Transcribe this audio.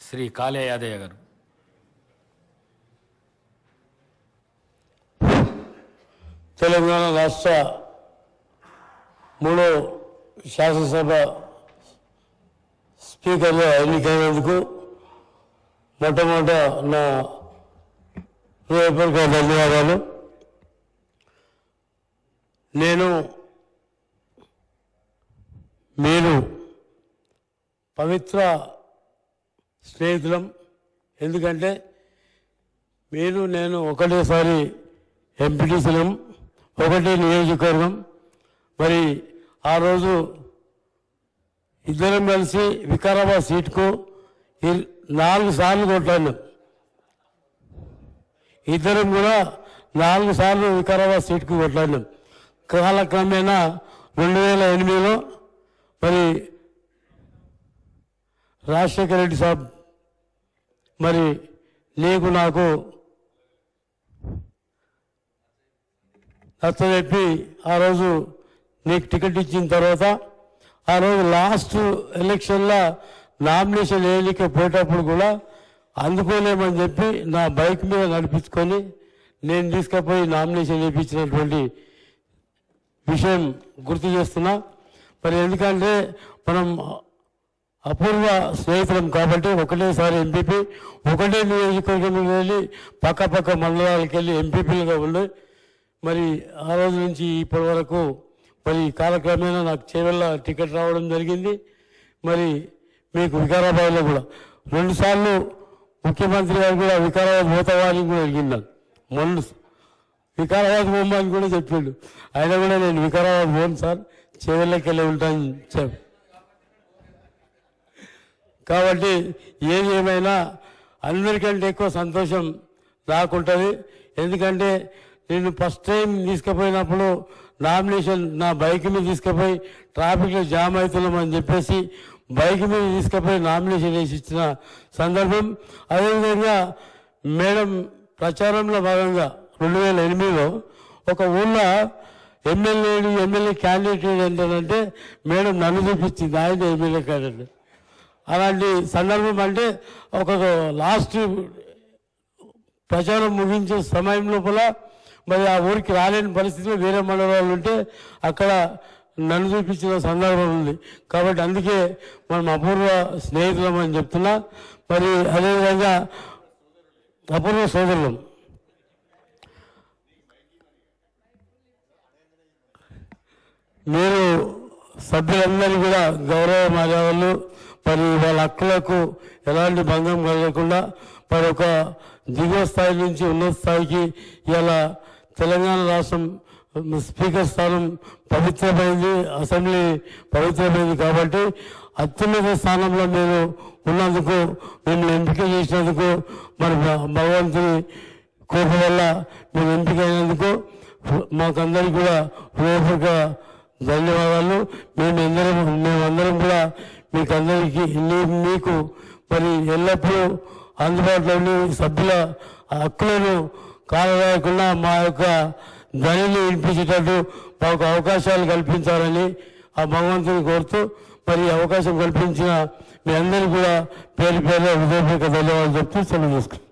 శ్రీ కాళే యాదయ్య గారు. తెలంగాణ రాష్ట్ర 3వ శాసనసభ స్పీకర్గా ఎన్నికైనందుకు మొట్టమొదట నా హృదయపూర్వక ధన్యవాదాలు. మీరు పవిత్ర స్నేహితులం. ఎందుకంటే నేను ఒకటేసారి ఎంపీటీసీలం, ఒకటే నియోజకవర్గం. మరి ఆ రోజు ఇద్దరం కలిసి వికారాబాద్ సీటుకు 4 సార్లు కొట్లాను. ఇద్దరం కూడా 4 సార్లు వికారాబాద్ సీటుకు కొట్లాడినాం. కాలక్రమేణా 2008లో మరి రాజశేఖర రెడ్డి సాబ్ మరి నీకు నాకు నచ్చజెప్పి ఆ రోజు నీకు టికెట్ ఇచ్చిన తర్వాత ఆ రోజు లాస్ట్ ఎలక్షన్లో నామినేషన్ వేయలేకపోయేటప్పుడు కూడా అందుకోలేమని చెప్పి నా బైక్ మీద నడిపించుకొని నేను తీసుకుపోయి నామినేషన్ వేయించినటువంటి విషయం గుర్తు చేస్తున్నా. మరి ఎందుకంటే మనం అపూర్వ స్నేహితులం కాబట్టి ఒకటేసారి ఎంపీపీ, ఒకటే నియోజకవర్గం వెళ్ళి పక్క మండలాలకు వెళ్ళి ఎంపీపీలుగా ఉండి మరి ఆ రోజు నుంచి ఇప్పటి వరకు మరి కాలక్రమేణా నాకు చేవెళ్ళ టికెట్ రావడం జరిగింది. మరి మీకు వికారాబాద్లో కూడా 2 సార్లు ముఖ్యమంత్రి గారు కూడా వికారాబాద్ పోతావాని కూడా అడిగినాను. మొన్న వికారాబాద్ పోమని కూడా చెప్పిండు. ఆయన కూడా నేను వికారాబాద్ పోను సార్, చేవెళ్ళకి వెళ్ళి ఉంటాను చెప్పి. కాబట్టి ఏది ఏమైనా అందరికంటే ఎక్కువ సంతోషం నాకుంటుంది. ఎందుకంటే నేను ఫస్ట్ టైం తీసుకుపోయినప్పుడు నామినేషన్ నా బైక్ మీద తీసుకుపోయి ట్రాఫిక్లో జామ్ అవుతున్నామని చెప్పేసి బైక్ మీద తీసుకుపోయి నామినేషన్ వేసి ఇచ్చిన సందర్భం. అదేవిధంగా మేడం ప్రచారంలో భాగంగా 2008లో ఒక ఊళ్ళో ఎమ్మెల్యే క్యాండిడేట్ ఏంటంటే మేడం నన్ను చూపించింది, ఆయన ఎమ్మెల్యే క్యాండిడేట్. అలాంటి సందర్భం అంటే ఒక లాస్ట్ ప్రచారం ముగించే సమయం లోపల మరి ఆ ఊరికి రాలేని పరిస్థితిలో వేరే మండలాలు ఉంటే అక్కడ నన్ను చూపించిన సందర్భం ఉంది. కాబట్టి అందుకే మనం అపూర్వ స్నేహితులం అని చెప్తున్నా. మరి అదేవిధంగా అపూర్వ సోదరులం. మీరు సభ్యులందరినీ కూడా గౌరవ మర్యాదలు మరి వాళ్ళ హక్కులకు ఎలాంటి భంగం కలగకుండా మరి ఒక దిగువ స్థాయి నుంచి ఉన్నత స్థాయికి ఇలా తెలంగాణ రాష్ట్రం స్పీకర్ స్థానం పవిత్రమైంది, అసెంబ్లీ పవిత్రమైంది. కాబట్టి అత్యున్నత స్థానంలో మీరు ఉన్నందుకు, మిమ్మల్ని ఎంపిక చేసినందుకు, మరి భగవంతుని కోప వల్ల మేము ఎంపిక అయినందుకు మాకందరికీ కూడా హృదయపూర్వక ధన్యవాదాలు. మేమందరం కూడా మీకు మరి ఎల్లప్పుడూ అందుబాటులో ఉండి సభ్యుల హక్కులను కాలరాయకుండా మా యొక్క ధ్వనిని వినిపించేటట్టు మాకు అవకాశాలు కల్పించాలని ఆ భగవంతుని కోరుతూ మరి అవకాశం కల్పించిన మీ అందరికీ కూడా పేరు హృదయపూర్వక ధన్యవాదాలు చెప్తూ సెలవు తీసుకుంటాం.